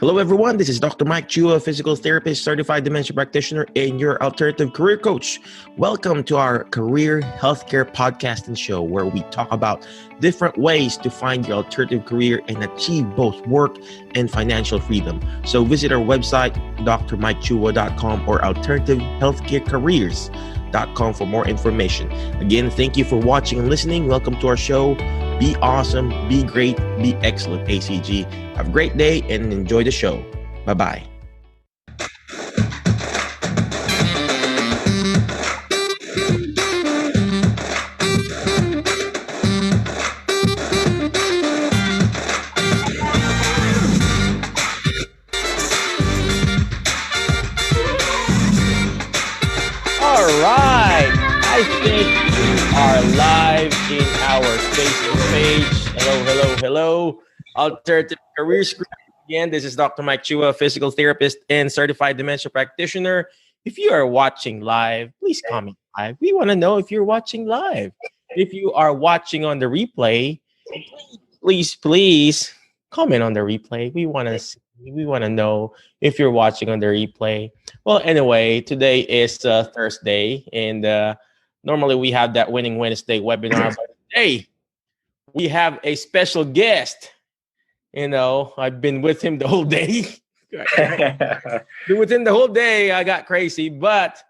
Hello, everyone. This is Dr. Mike Chua, physical therapist, certified dementia practitioner, and your alternative career coach. Welcome to our career healthcare podcast and show, where we talk about different ways to find your alternative career and achieve both work and financial freedom. So visit our website, drmikechua.com or alternativehealthcarecareers.com for more information. Again, thank you for watching and listening. Welcome to our show. Be awesome, be great, be excellent, ACG. Have a great day and enjoy the show. Bye-bye. All right. I think we are live in our Facebook page. Hello. Alternative Careers Group. Again, this is Dr. Mike Chua, physical therapist and certified dementia practitioner. If you are watching live, please comment live. We want to know if you're watching live. If you are watching on the replay, please comment on the replay. We want to know if you're watching on the replay. Well, anyway, today is Thursday, and normally we have that Winning Wednesday webinar. But today we have a special guest. You know, I've been with him the whole day. Been with him the whole day. I got crazy, but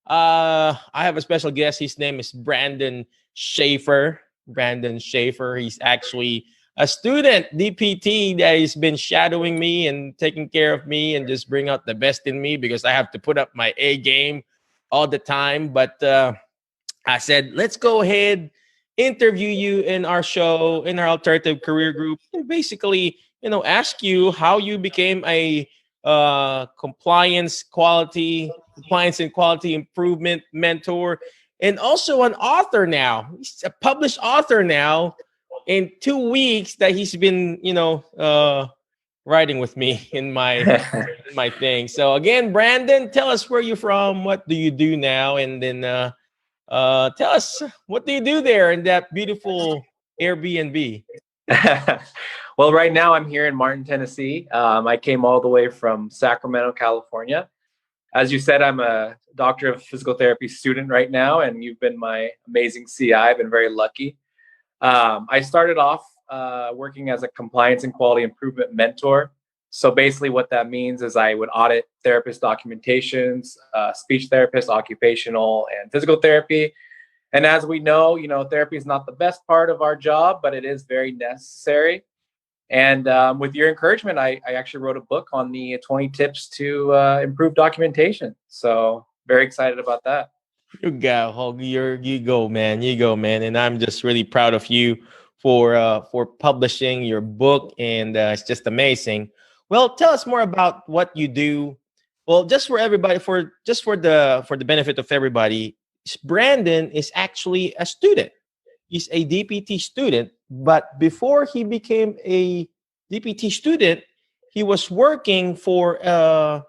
I have a special guest. His name is Brandon Schaffer. He's actually a student, DPT, that has been shadowing me and taking care of me and just bring out the best in me because I have to put up my A game all the time. But I said, let's go ahead, interview you in our show, in our alternative career group, and basically, ask you how you became a compliance and quality improvement mentor, and also an author now. He's a published author now. In 2 weeks that he's been, writing with me in my thing. So again, Brandon, tell us where you're from, what do you do now, and then tell us, what do you do there in that beautiful Airbnb? Well, right now I'm here in Martin, Tennessee. I came all the way from Sacramento, California. As you said, I'm a doctor of physical therapy student right now, and you've been my amazing CI. I've been very lucky. I started off working as a compliance and quality improvement mentor. So basically what that means is I would audit therapist documentations, speech therapists, occupational and physical therapy. And as we know, therapy is not the best part of our job, but it is very necessary. And with your encouragement, I actually wrote a book on the 20 tips to improve documentation. So very excited about that. You go, man. And I'm just really proud of you for publishing your book, and it's just amazing. Well, tell us more about what you do. Well, just for everybody, for the benefit of everybody, Brandon is actually a student. He's a DPT student, but before he became a DPT student, he was working for a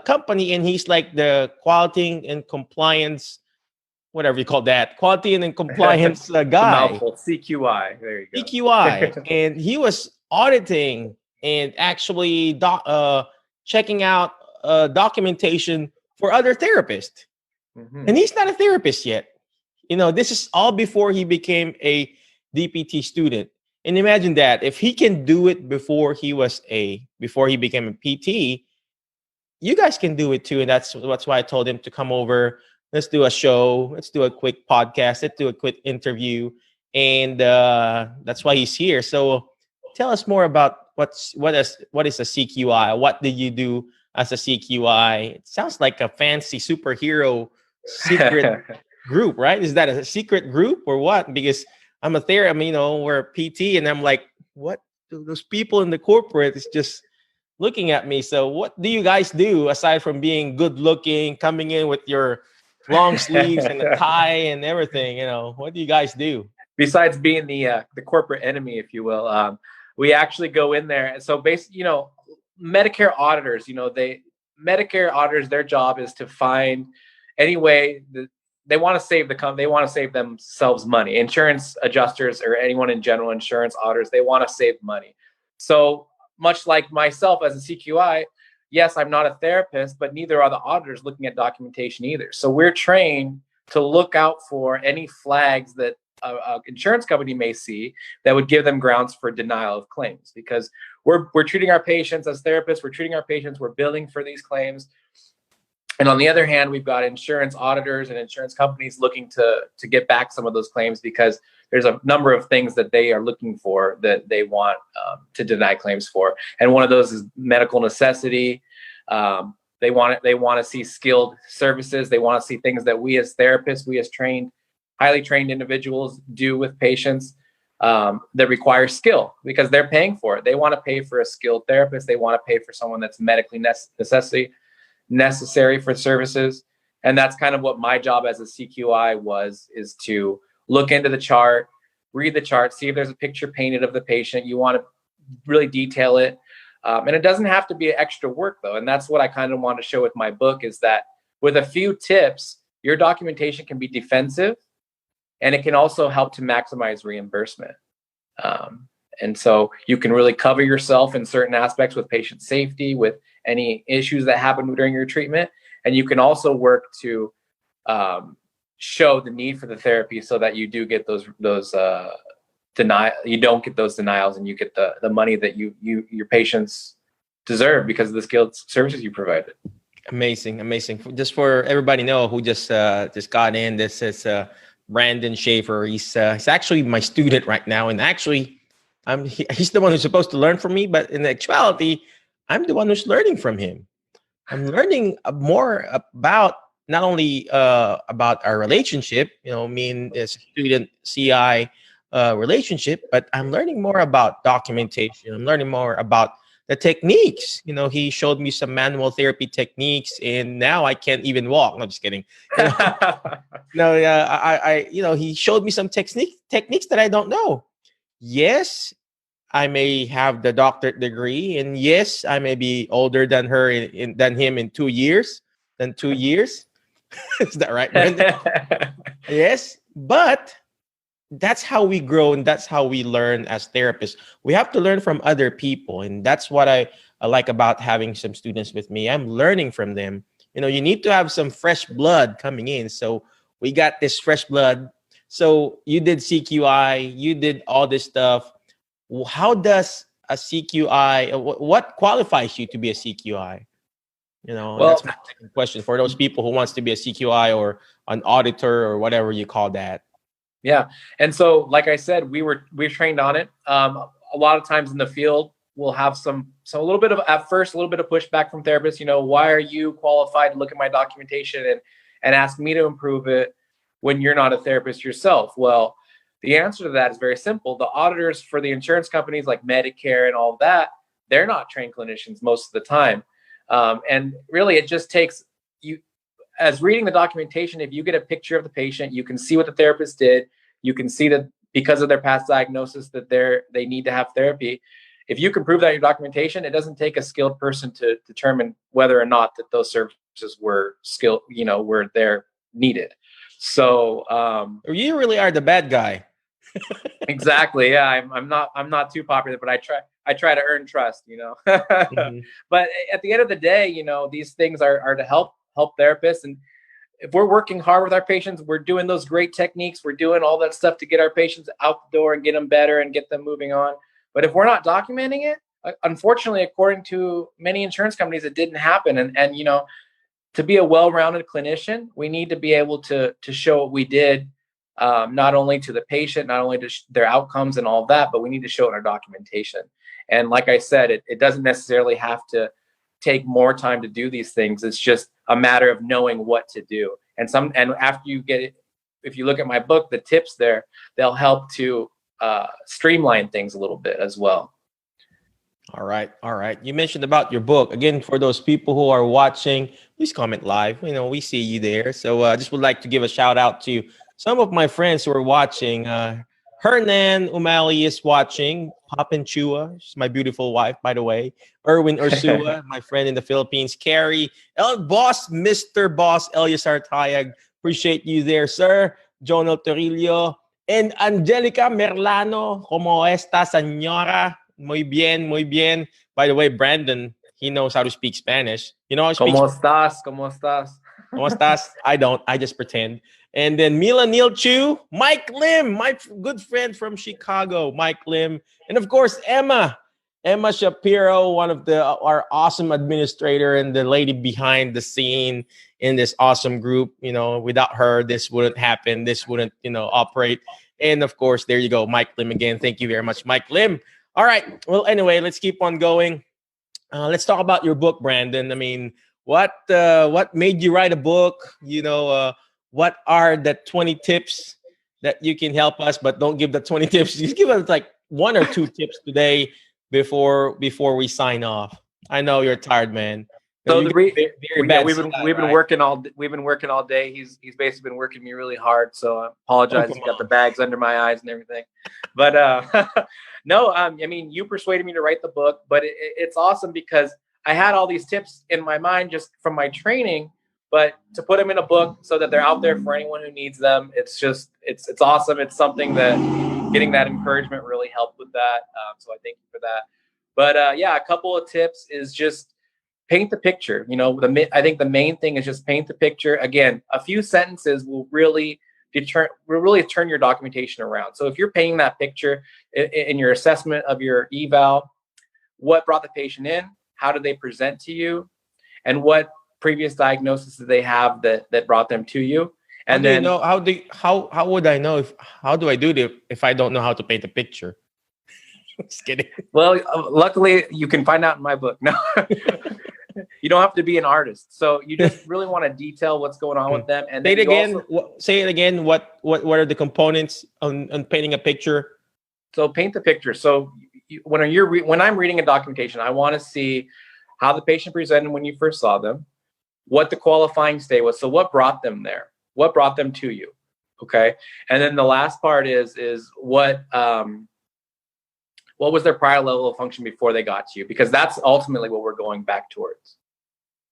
company, and he's like the quality and compliance, whatever you call that, quality and compliance guy. CQI. There you go. CQI, and he was auditing and actually checking out documentation for other therapists. Mm-hmm. And he's not a therapist yet. This is all before he became a DPT student. And imagine that if he can do it before he became a PT, you guys can do it too. And that's why I told him to come over. Let's do a show. Let's do a quick podcast. Let's do a quick interview. And that's why he's here. So tell us more about what is a CQI? What did you do as a CQI? It sounds like a fancy superhero secret group, right? Is that a secret group or what? Because I'm a therapist, we're a PT, and I'm like, what? Those people in the corporate is just looking at me. So what do you guys do aside from being good looking, coming in with your long sleeves and a tie and everything? What do you guys do? Besides being the corporate enemy, if you will, we actually go in there. So basically, Medicare auditors, Medicare auditors, their job is to find any way that they want to save they want to save themselves money. Insurance adjusters or anyone in general, insurance auditors, they want to save money. So much like myself as a CQI, yes, I'm not a therapist, but neither are the auditors looking at documentation either. So we're trained to look out for any flags that an insurance company may see that would give them grounds for denial of claims, because we're treating our patients as therapists, we're treating our patients, we're billing for these claims. And on the other hand, we've got insurance auditors and insurance companies looking to get back some of those claims, because there's a number of things that they are looking for that they want to deny claims for. And one of those is medical necessity. They want to see skilled services. They want to see things that we as therapists, we as highly trained individuals do with patients that require skill, because they're paying for it. They want to pay for a skilled therapist. They want to pay for someone that's medically necessary for services. And that's kind of what my job as a CQI is to look into the chart, read the chart, see if there's a picture painted of the patient. You want to really detail it. And it doesn't have to be extra work though. And that's what I kind of want to show with my book, is that with a few tips, your documentation can be defensive, and it can also help to maximize reimbursement. And so you can really cover yourself in certain aspects with patient safety, with any issues that happen during your treatment. And you can also work to show the need for the therapy, so that you do get those you don't get those denials, and you get the money that your patients deserve because of the skilled services you provided. Amazing. Just for everybody know who just got in, this is Brandon Schaffer. He's actually my student right now, and actually he's the one who's supposed to learn from me, but in actuality, I'm the one who's learning from him. I'm learning more about not only about our relationship, me and this student CI relationship, but I'm learning more about documentation. I'm learning more about the techniques. He showed me some manual therapy techniques, and now I can't even walk. No, I'm just kidding. He showed me some techniques that I don't know. Yes, I may have the doctorate degree, and yes, I may be older than than him in 2 years. Is that right, Brandon? Yes, but that's how we grow, and that's how we learn as therapists. We have to learn from other people, and that's what I like about having some students with me. I'm learning from them. You need to have some fresh blood coming in. So we got this fresh blood. So you did CQI, you did all this stuff. How does a CQI, what qualifies you to be a CQI? That's my second question for those people who wants to be a CQI or an auditor or whatever you call that. Yeah. And so, like I said, we're trained on it. A lot of times in the field, we'll have a little bit of pushback from therapists. Why are you qualified to look at my documentation and ask me to improve it when you're not a therapist yourself? Well, the answer to that is very simple. The auditors for the insurance companies like Medicare and all of that, they're not trained clinicians most of the time. And really, it just takes you, as reading the documentation, if you get a picture of the patient, you can see what the therapist did. You can see that because of their past diagnosis that they need to have therapy. If you can prove that in your documentation, it doesn't take a skilled person to determine whether or not that those services were were there needed. So you really are the bad guy. Exactly. Yeah, I'm not too popular, but I try to earn trust. Mm-hmm. But at the end of the day, these things are to help therapists. And if we're working hard with our patients, we're doing those great techniques, we're doing all that stuff to get our patients out the door and get them better and get them moving on. But if we're not documenting it, unfortunately, according to many insurance companies, it didn't happen. And to be a well-rounded clinician, we need to be able to show what we did, not only to the patient, not only to their outcomes and all of that, but we need to show it in our documentation. And like I said, it doesn't necessarily have to take more time to do these things. It's just a matter of knowing what to do. And after you get it, if you look at my book, the tips there, they'll help to streamline things a little bit as well. All right. You mentioned about your book. Again, for those people who are watching, please comment live. We see you there. So I just would like to give a shout out to some of my friends who are watching. Hernan Umali is watching. Papin Chua, she's my beautiful wife, by the way. Erwin Ursua, my friend in the Philippines. Carrie, Mr. Boss, Elias Artayag. Appreciate you there, sir. Jonel Torillo. And Angelica Merlano. Como esta, señora? Muy bien, muy bien. By the way, Brandon, he knows how to speak Spanish. You know how to speak ¿Cómo estás? ¿Cómo estás? ¿Cómo estás? I don't. I just pretend. And then Mila Neil Chu, Mike Lim, my good friend from Chicago, Mike Lim, and of course Emma Shapiro, one of our awesome administrator and the lady behind the scene in this awesome group. You know, without her, this wouldn't happen. This wouldn't, operate. And of course, there you go, Mike Lim again. Thank you very much, Mike Lim. All right. Well, anyway, let's keep on going. Let's talk about your book, Brandon. I mean, what made you write a book? What are the 20 tips that you can help us? But don't give the 20 tips. Just give us like one or two tips today before we sign off. I know you're tired, man. So we've been working all day. He's basically been working me really hard. So I apologize. He's got the bags under my eyes and everything. But no, I mean, you persuaded me to write the book, but it's awesome because I had all these tips in my mind just from my training, but to put them in a book so that they're out there for anyone who needs them, it's awesome. It's something that getting that encouragement really helped with that. So I thank you for that. But yeah, a couple of tips is just paint the picture. I think the main thing is just paint the picture. Again, a few sentences will really turn your documentation around. So if you're painting that picture in your assessment of your eval, what brought the patient in, how did they present to you, and what previous diagnosis did they have that brought them to you? And how would I know how do I do it if I don't know how to paint a picture? Just kidding. Well, luckily you can find out in my book. No, you don't have to be an artist. So you just really want to detail what's going on with them. And say it again. What are the components on painting a picture? So paint the picture. So when I'm reading a documentation, I want to see how the patient presented when you first saw them, what the qualifying stay was. So what brought them there? What brought them to you? Okay. And then the last part is what was their prior level of function before they got to you? Because that's ultimately what we're going back towards.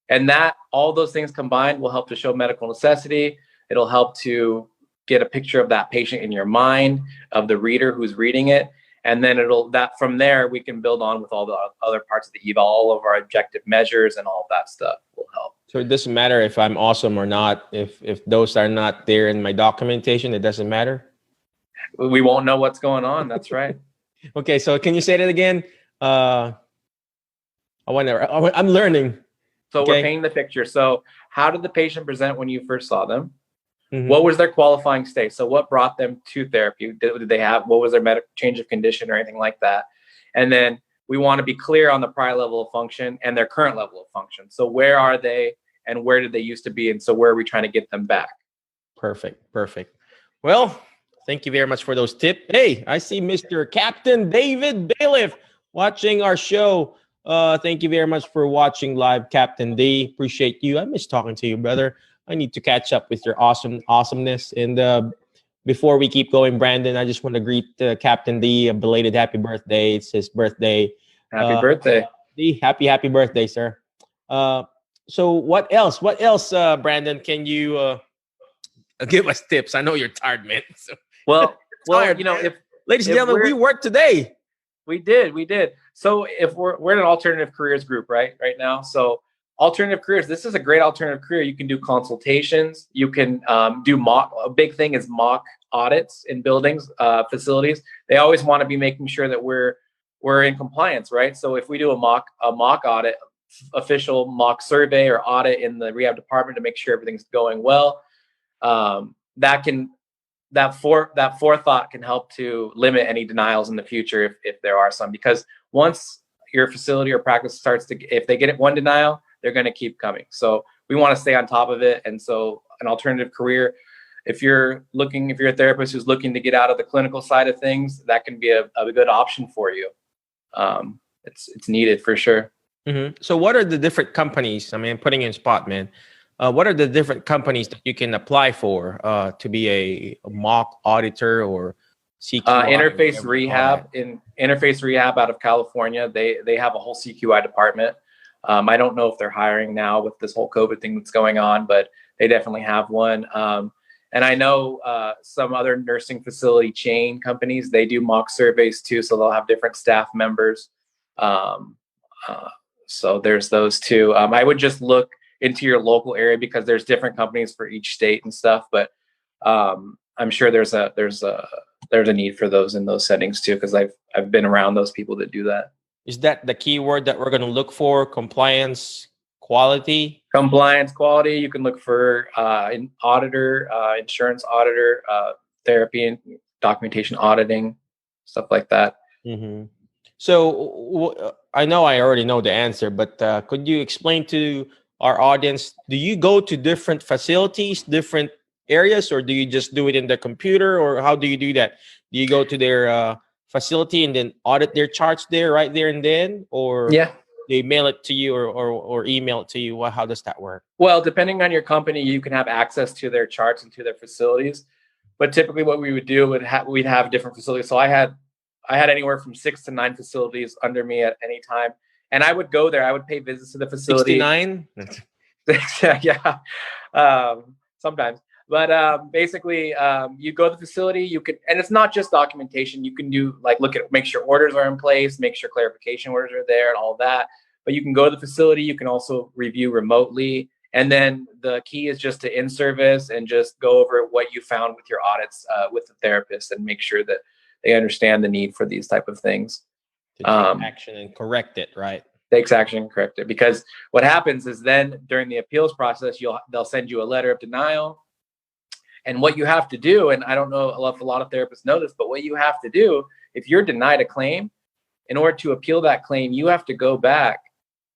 And that all those things combined will help to show medical necessity. It'll help to get a picture of that patient in your mind, of the reader who's reading it. And then from there, we can build on with all the other parts of the eval, all of our objective measures and all of that stuff will help. So it doesn't matter if I'm awesome or not. If those are not there in my documentation, it doesn't matter. We won't know what's going on. That's right. Okay, so can you say that again? I'm learning. So okay. We're painting the picture. So how did the patient present when you first saw them? Mm-hmm. What was their qualifying stay? So what brought them to therapy? Did they have, what was their medical change of condition or anything like that? And then we want to be clear on the prior level of function and their current level of function. So where are they and where did they used to be? And so where are we trying to get them back? Perfect. Well, thank you very much for those tips. Hey, I see Mr. Captain David Bailiff watching our show. Thank you very much for watching live, Captain D. Appreciate you. I miss talking to you, brother. I need to catch up with your awesomeness. And before we keep going, Brandon, I just want to greet Captain D a belated happy birthday. It's his birthday. Happy birthday. D, happy birthday, sir. So what else, Brandon, can you give us tips? I know you're tired, man. So, well, tired, ladies and gentlemen, we worked today. We did. So if we're in an alternative careers group right now. So alternative careers, this is a great alternative career. You can do consultations. You can do a big thing is mock audits in buildings, facilities. They always want to be making sure that we're in compliance, right? So if we do a mock audit, official mock survey or audit in the rehab department to make sure everything's going well, that forethought can help to limit any denials in the future if there are some, because once your facility or practice if they get one denial, they're going to keep coming. So we want to stay on top of it. And so an alternative career, if you're a therapist who's looking to get out of the clinical side of things, that can be a good option for you. It's needed for sure. Mm-hmm. So what are the different companies? I mean, putting in spot, man. What are the different companies that you can apply for to be a mock auditor or CQI? Interface Rehab out of California. They have a whole CQI department. I don't know if they're hiring now with this whole COVID thing that's going on, but they definitely have one. And I know some other nursing facility chain companies, they do mock surveys too. So they'll have different staff members. Um, so there's those two. I would just look into your local area because there's different companies for each state and stuff. But I'm sure there's a need for those in those settings too, because I've been around those people that do that. Is that the keyword that we're going to look for? Compliance, quality? Compliance, quality. You can look for an auditor, insurance auditor, therapy and documentation auditing, stuff like that. Mm-hmm. So I know I already know the answer, but could you explain to our audience, do you go to different facilities, different areas, or do you just do it in the computer, or how do you do that? Do you go to their facility and then audit their charts there right there and then, or they mail it to you or email it to you? How does that work? Well, depending on your company, you can have access to their charts and to their facilities, but typically what we would do we'd have different facilities. So I had anywhere from 6 to 9 facilities under me at any time, and I would go there. I would pay visits to the facility. 69? Yeah, sometimes. But basically, you go to the facility, you can, and it's not just documentation. You can do make sure orders are in place, make sure clarification orders are there and all that. But you can go to the facility. You can also review remotely. And then the key is just to in-service and just go over what you found with your audits with the therapist and make sure that they understand the need for these type of things. To take action and correct it, right? Takes action and correct it. Because what happens is then during the appeals process, they'll send you a letter of denial. And what you have to do, and I don't know if a lot of therapists know this, but what you have to do, if you're denied a claim, in order to appeal that claim, you have to go back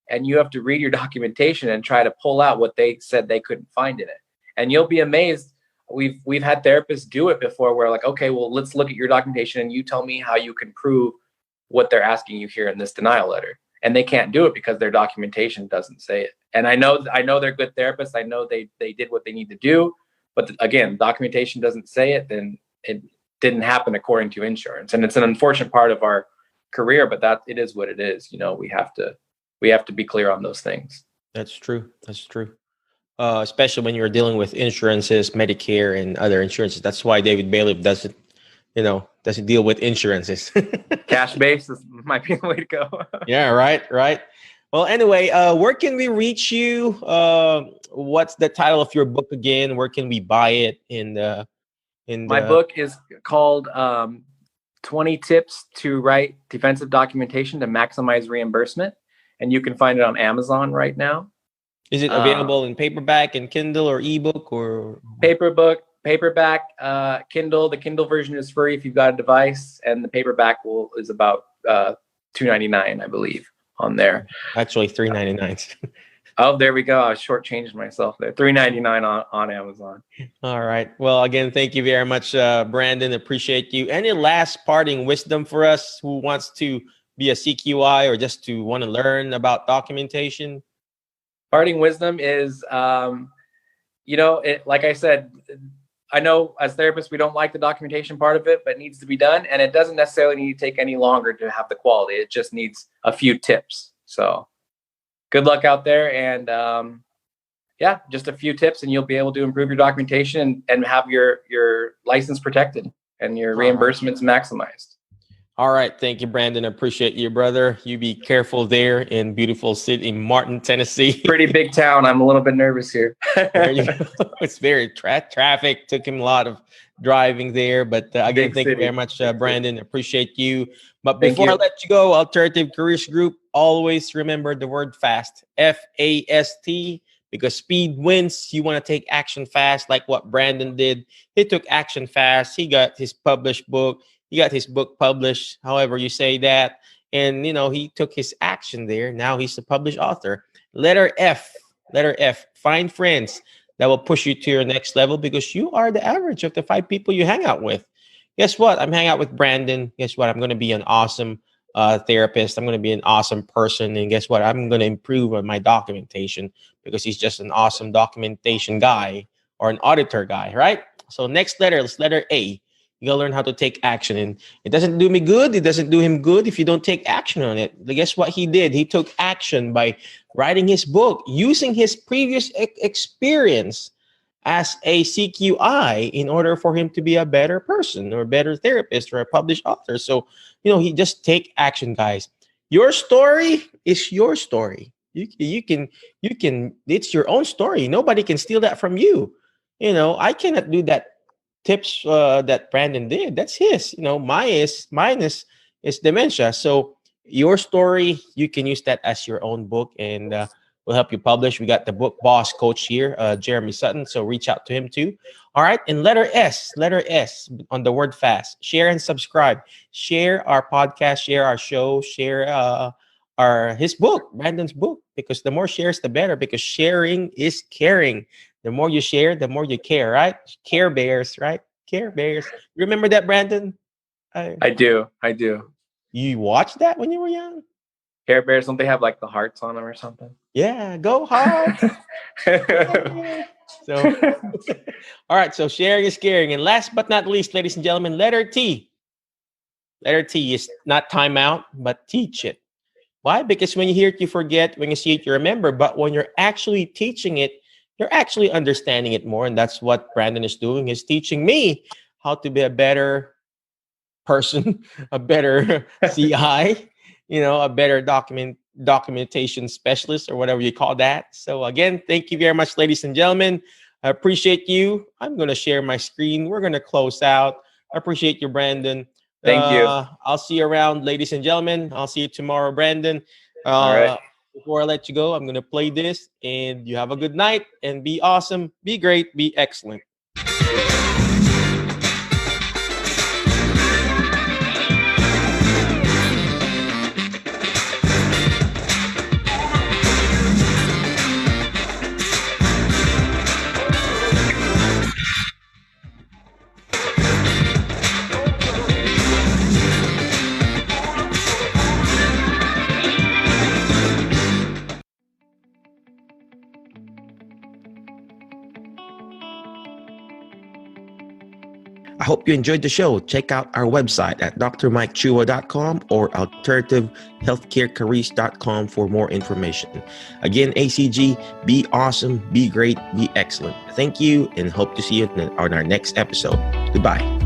and you have to read your documentation and try to pull out what they said they couldn't find in it. And you'll be amazed. We've had therapists do it before where okay, well, let's look at your documentation and you tell me how you can prove what they're asking you here in this denial letter. And they can't do it because their documentation doesn't say it. And I know they're good therapists. I know they did what they need to do. But again, documentation doesn't say it, then it didn't happen according to insurance. And it's an unfortunate part of our career, but that it is what it is. We have to be clear on those things. That's true. That's true. Especially when you're dealing with insurances, Medicare and other insurances. That's why David Bailiff doesn't deal with insurances. Cash basis might be the way to go. Yeah, right. Well, anyway, where can we reach you? What's the title of your book again? Where can we buy it? My book is called 20 Tips to Write Defensive Documentation to Maximize Reimbursement. And you can find it on Amazon right now. Is it available in paperback and Kindle or ebook or? Paperback, Kindle. The Kindle version is free if you've got a device, and the paperback is about $2.99, I believe, on there. Actually, $3.99. Oh, there we go. I shortchanged myself there. $3.99 on Amazon. All right. Well, again, thank you very much, Brandon. Appreciate you. Any last parting wisdom for us who wants to be a CQI or just to want to learn about documentation? Parting wisdom is, like I said, I know as therapists, we don't like the documentation part of it, but it needs to be done. And it doesn't necessarily need to take any longer to have the quality. It just needs a few tips. So good luck out there. And just a few tips and you'll be able to improve your documentation and have your license protected and your reimbursements maximized. All right. Thank you, Brandon. Appreciate you, brother. You be careful there in beautiful city in Martin, Tennessee. Pretty big town. I'm a little bit nervous here. There you go. It's very traffic. Took him a lot of driving there. But again, thank you very much, Brandon. Appreciate you. But before I let you go, Alternative Careers Group, always remember the word FAST, FAST, because speed wins. You want to take action fast, like what Brandon did. He took action fast. He got his published book. He got his book published, however you say that. And, he took his action there. Now he's a published author. Letter F, find friends that will push you to your next level because you are the average of the 5 people you hang out with. Guess what? I'm hanging out with Brandon. Guess what? I'm going to be an awesome therapist. I'm going to be an awesome person. And guess what? I'm going to improve on my documentation because he's just an awesome documentation guy or an auditor guy, right? So next letter is letter A. You gotta learn how to take action, and it doesn't do me good. It doesn't do him good if you don't take action on it. Guess what he did? He took action by writing his book, using his previous experience as a CQI in order for him to be a better person or a better therapist or a published author. So, he just take action, guys. Your story is your story. You can it's your own story. Nobody can steal that from you. I cannot do that tips that Brandon did. That's his. Mine is dementia. So your story, you can use that as your own book, and we'll help you publish. We got the book boss coach here, Jeremy Sutton. So reach out to him too. All right. And letter S on the word fast. Share and subscribe. Share our podcast. Share our show. Share his book, Brandon's book, because the more shares, the better. Because sharing is caring. The more you share, the more you care, right? Care Bears, right? Care Bears. Remember that, Brandon? I do. You watched that when you were young? Care Bears, don't they have like the hearts on them or something? Yeah, go Hearts. So, all right. So sharing is caring. And last but not least, ladies and gentlemen, letter T. Letter T is not time out, but teach it. Why? Because when you hear it, you forget. When you see it, you remember. But when you're actually teaching it, you're actually understanding it more. And that's what Brandon is doing, is teaching me how to be a better person, a better CI, a better documentation specialist, or whatever you call that. So again, thank you very much, ladies and gentlemen. I appreciate you. I'm going to share my screen. We're going to close out. I appreciate you, Brandon. Thank you. I'll see you around, ladies and gentlemen. I'll see you tomorrow, Brandon. All right. Before I let you go, I'm going to play this, and you have a good night, and be awesome, be great, be excellent. I hope you enjoyed the show. Check out our website at drmikechua.com or alternativehealthcarecareers.com for more information. Again, ACG, be awesome, be great, be excellent. Thank you, and hope to see you on our next episode. Goodbye.